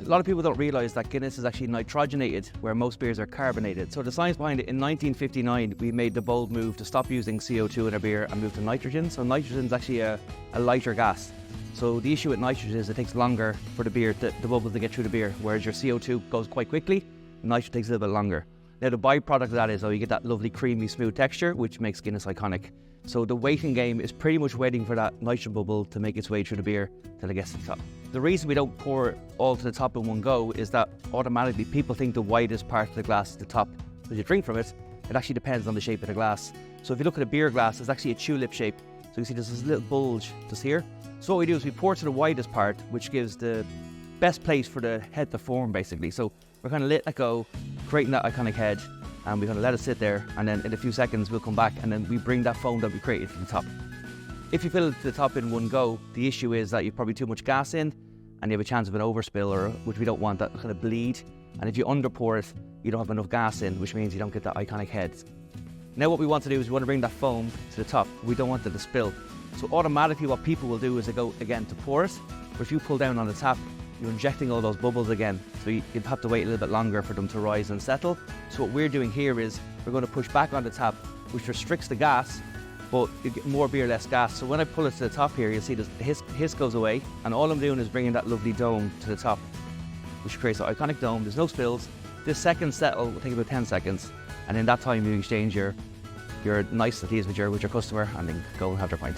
A lot of people don't realise that Guinness is actually nitrogenated, where most beers are carbonated. So the science behind it, in 1959, we made the bold move to stop using CO2 in our beer and move to nitrogen. So nitrogen is actually a lighter gas. So the issue with nitrogen is it takes longer for the beer, the bubbles to get through the beer, whereas your CO2 goes quite quickly, nitrogen takes a little bit longer. Now the byproduct of that is, you get that lovely creamy smooth texture, which makes Guinness iconic. So the waiting game is pretty much waiting for that nitrogen bubble to make its way through the beer till it gets to the top. The reason we don't pour it all to the top in one go is that automatically people think the widest part of the glass is the top. As you drink from it, it actually depends on the shape of the glass. So if you look at a beer glass, it's actually a tulip shape. So you see there's this little bulge just here. So what we do is we pour to the widest part, which gives the best place for the head to form basically. So we're kind of letting that go, creating that iconic head, and we're going to let it sit there, and then in a few seconds we'll come back and then we bring that foam that we created to the top. If you fill it to the top in one go, the issue is that you've probably too much gas in and you have a chance of an overspill, which we don't want, that kind of bleed. And if you underpour it, you don't have enough gas in, which means you don't get that iconic head. Now what we want to do is we want to bring that foam to the top. We don't want it to spill. So automatically what people will do is they go again to pour it, but if you pull down on the tap, you're injecting all those bubbles again. So you'd have to wait a little bit longer for them to rise and settle. So what we're doing here is we're going to push back on the tap, which restricts the gas, but you get more beer, less gas. So when I pull it to the top here, you'll see the hiss goes away, and all I'm doing is bringing that lovely dome to the top, which creates an iconic dome. There's no spills. This second settle will take about 10 seconds, and in that time you exchange your niceties with your customer, and then go and have their pint.